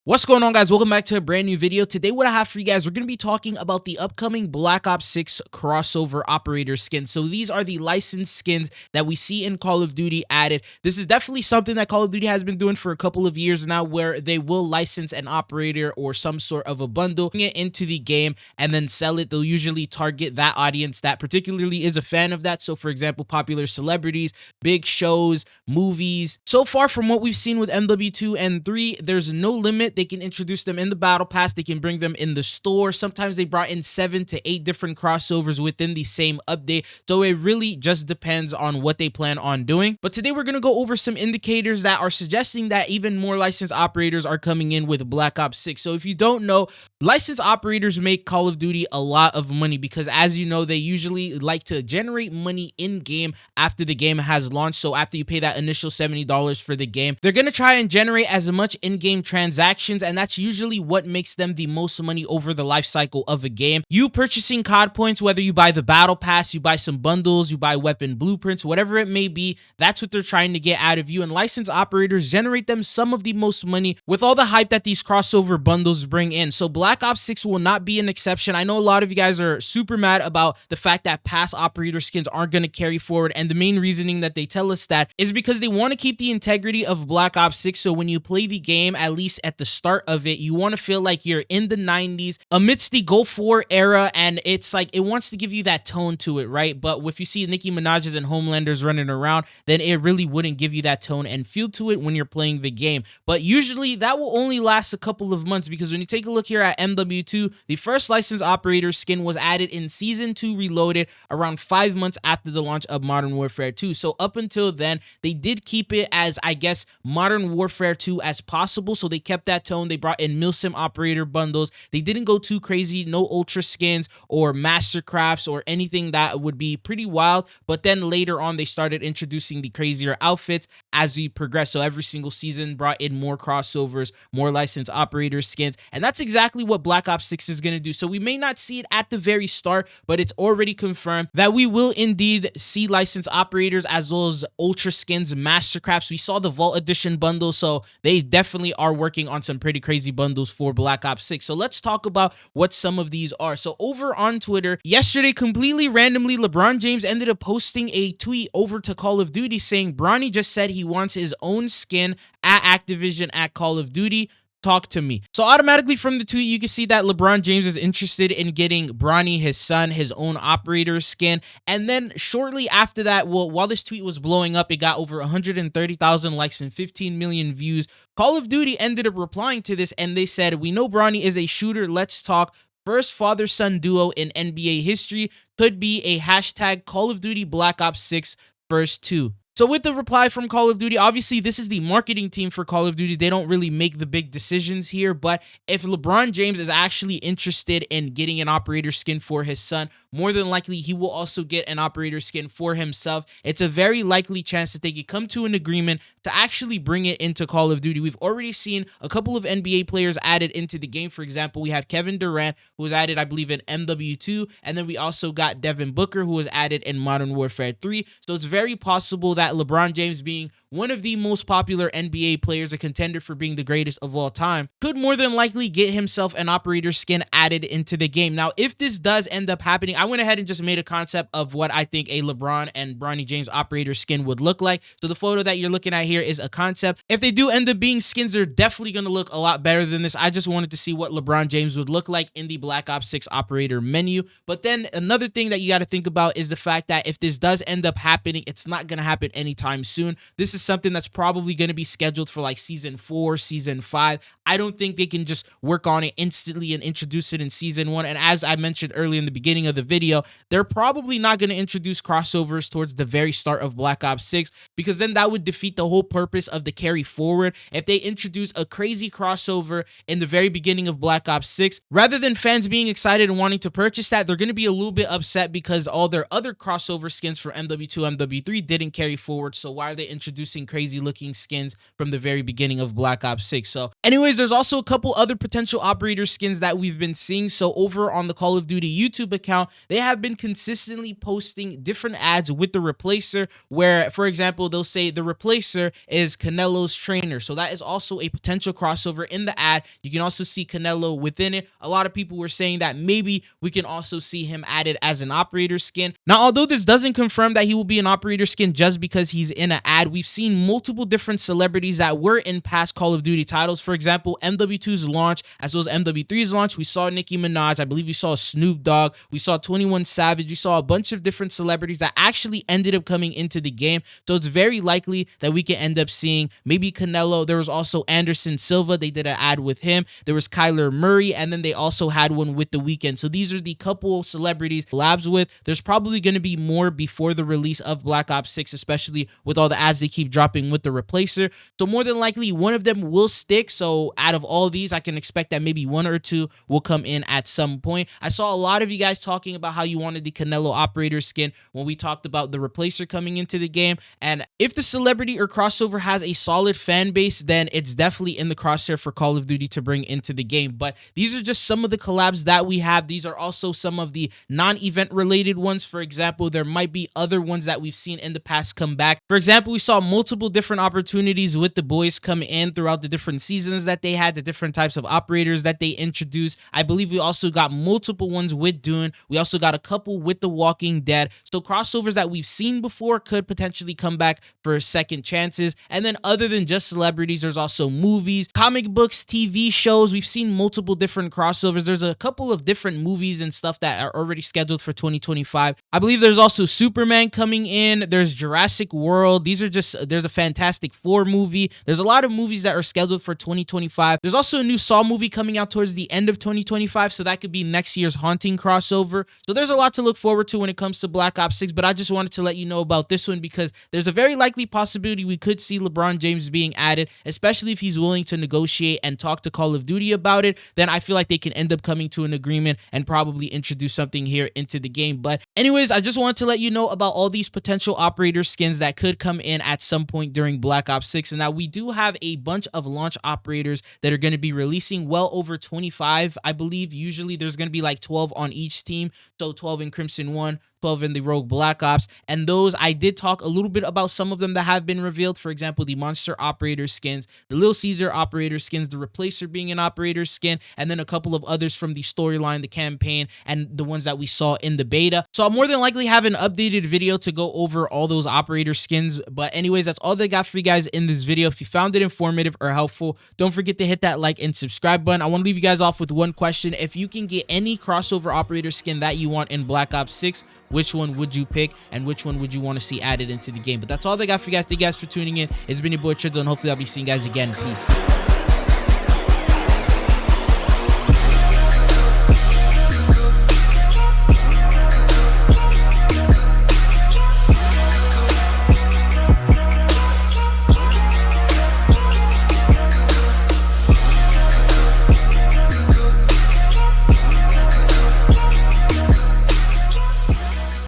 What's going on, guys? Welcome back to a brand new video. Today what I have for you guys, we're going to be talking about the upcoming Black Ops 6 crossover operator skins. So these are the licensed skins that we see in Call of Duty added. This is definitely something that Call of Duty has been doing for a couple of years now, where they will license an operator or some sort of a bundle, bring it into the game, and then sell it. They'll usually target that audience that particularly is a fan of that. So for example, popular celebrities, big shows, movies. So far from what we've seen with MW2 and 3, there's no limit. They can introduce them in the battle pass. They can bring them in the store. Sometimes they brought in 7 to 8 different crossovers within the same update. So it really just depends on what they plan on doing. But today we're going to go over some indicators that are suggesting that even more licensed operators are coming in with Black Ops 6. So if you don't know, licensed operators make Call of Duty a lot of money because, as you know, they usually like to generate money in-game after the game has launched. So after you pay that initial $70 for the game, they're going to try and generate as much in-game transactions, and that's usually what makes them the most money over the life cycle of a game. You purchasing COD points, whether you buy the battle pass, you buy some bundles, you buy weapon blueprints, whatever it may be, that's what they're trying to get out of you. And licensed operators generate them some of the most money with all the hype that these crossover bundles bring in. So Black Ops 6 will not be an exception. I know a lot of you guys are super mad about the fact that past operator skins aren't going to carry forward, and the main reasoning that they tell us that is because they want to keep the integrity of Black Ops 6. So when you play the game, at least at the start of it, you want to feel like you're in the 90s amidst the Gulf War era, and it's like it wants to give you that tone to it, right? But if you see Nicki Minaj's and Homelanders running around, then it really wouldn't give you that tone and feel to it when you're playing the game. But usually that will only last a couple of months, because when you take a look here at MW2, the first licensed operator skin was added in Season 2 Reloaded around 5 months after the launch of Modern Warfare 2. So up until then, they did keep it as, I guess, Modern Warfare 2 as possible. So they kept that tone. They brought in Milsim operator bundles. They didn't go too crazy, no ultra skins or mastercrafts or anything that would be pretty wild. But then later on, they started introducing the crazier outfits as we progress. So every single season brought in more crossovers, more licensed operator skins. And that's exactly what Black Ops 6 is going to do. So we may not see it at the very start, but it's already confirmed that we will indeed see licensed operators as well as ultra skins, mastercrafts. We saw the Vault Edition bundle, so they definitely are working on some pretty crazy bundles for Black Ops 6. So let's talk about what some of these are. So over on Twitter, yesterday, completely randomly, LeBron James ended up posting a tweet over to Call of Duty saying, Bronny just said he wants his own skin at Activision at Call of Duty. Talk to me. So automatically from the tweet, you can see that LeBron James is interested in getting Bronny, his son, his own operator skin. And then shortly after that, well, while this tweet was blowing up, it got over 130,000 likes and 15 million views. Call of Duty ended up replying to this, and they said, we know Bronny is a shooter. Let's talk. First father-son duo in NBA history. Could be a hashtag Call of Duty Black Ops 6 first 2. So with the reply from Call of Duty, obviously this is the marketing team for Call of Duty. They don't really make the big decisions here, but if LeBron James is actually interested in getting an operator skin for his son, more than likely he will also get an operator skin for himself. It's a very likely chance that they could come to an agreement to actually bring it into Call of Duty. We've already seen a couple of NBA players added into the game. For example, we have Kevin Durant, who was added, I believe, in MW2, and then we also got Devin Booker, who was added in Modern Warfare 3. So it's very possible that LeBron James, being one of the most popular NBA players, a contender for being the greatest of all time, could more than likely get himself an operator skin added into the game. Now, if this does end up happening, I went ahead and just made a concept of what I think a LeBron and Bronny James operator skin would look like. So the photo that you're looking at here is a concept. If they do end up being skins, they're definitely going to look a lot better than this. I just wanted to see what LeBron James would look like in the Black Ops 6 operator menu. But then another thing that you got to think about is the fact that if this does end up happening, it's not going to happen anytime soon. This is something that's probably going to be scheduled for like Season 4, Season 5. I don't think they can just work on it instantly and introduce it in Season 1. And as I mentioned earlier in the beginning of the video, they're probably not going to introduce crossovers towards the very start of Black Ops 6, because then that would defeat the whole purpose of the carry forward. If they introduce a crazy crossover in the very beginning of Black Ops 6, rather than fans being excited and wanting to purchase that, they're going to be a little bit upset because all their other crossover skins for MW2, MW3 didn't carry forward. So why are they introducing crazy looking skins from the very beginning of Black Ops 6? So anyways, there's also a couple other potential operator skins that we've been seeing. So over on the Call of Duty YouTube account, they have been consistently posting different ads with the replacer where, for example, they'll say the replacer is Canelo's trainer. So that is also a potential crossover in the ad. You can also see Canelo within it. A lot of people were saying that maybe we can also see him added as an operator skin. Now, although this doesn't confirm that he will be an operator skin just because he's in an ad, we've seen multiple different celebrities that were in past Call of Duty titles. For example, MW2's launch as well as MW3's launch, we saw Nicki Minaj. I believe we saw Snoop Dogg. We saw 21 Savage. We saw a bunch of different celebrities that actually ended up coming into the game. So it's very likely that we can end up seeing maybe Canelo. There was also Anderson Silva. They did an ad with him. There was Kyler Murray, and then they also had one with The Weeknd. So these are the couple celebrities collabs with. There's probably going to be more before the release of Black Ops 6, especially with all the ads they keep dropping with the replacer. So more than likely, one of them will stick. So out of all these, I can expect that maybe one or two will come in at some point. I saw a lot of you guys talking about how you wanted the Canelo operator skin when we talked about the replacer coming into the game. And if the celebrity or crossover has a solid fan base, then it's definitely in the crosshair for Call of Duty to bring into the game. But these are just some of the collabs that we have. These are also some of the non-event related ones. For example, there might be other ones that we've seen in the past come back. For example, we saw multiple different opportunities with the boys come in throughout the different seasons that they had, the different types of operators that they introduced. I believe we also got multiple ones with Dune. We also got a couple with The Walking Dead. So crossovers that we've seen before could potentially come back for second chances. And then other than just celebrities, there's also movies, comic books, TV shows. We've seen multiple different crossovers. There's a couple of different movies and stuff that are already scheduled for 2025. I believe there's also Superman coming in. There's Jurassic World. There's a Fantastic Four movie. There's a lot of movies that are scheduled for 2025. There's also a new Saw movie coming out towards the end of 2025, so that could be next year's Haunting crossover. So there's a lot to look forward to when it comes to Black Ops 6, but I just wanted to let you know about this one because there's a very likely possibility we could see LeBron James being added, especially if he's willing to negotiate and talk to Call of Duty about it. Then I feel like they can end up coming to an agreement and probably introduce something here into the game. But anyways, I just wanted to let you know about all these potential operator skins that could come in at some point during Black Ops 6. And now we do have a bunch of launch operators that are going to be releasing, well over 25. I believe usually there's going to be like 12 on each team. So 12 in Crimson 1, 12 in the Rogue Black Ops, and those I did talk a little bit about some of them that have been revealed. For example, the Monster Operator skins, the Little Caesar Operator skins, the Replacer being an Operator skin, and then a couple of others from the storyline, the campaign, and the ones that we saw in the beta. So I'll more than likely have an updated video to go over all those Operator skins. But anyways, that's all they got for you guys in this video. If you found it informative or helpful, don't forget to hit that like and subscribe button. I want to leave you guys off with one question. If you can get any crossover Operator skin that you want in Black Ops 6, which one would you pick and which one would you want to see added into the game? But that's all they got for you guys. Thank you guys for tuning in. It's been your boy Trizzle, and hopefully I'll be seeing you guys again. Peace.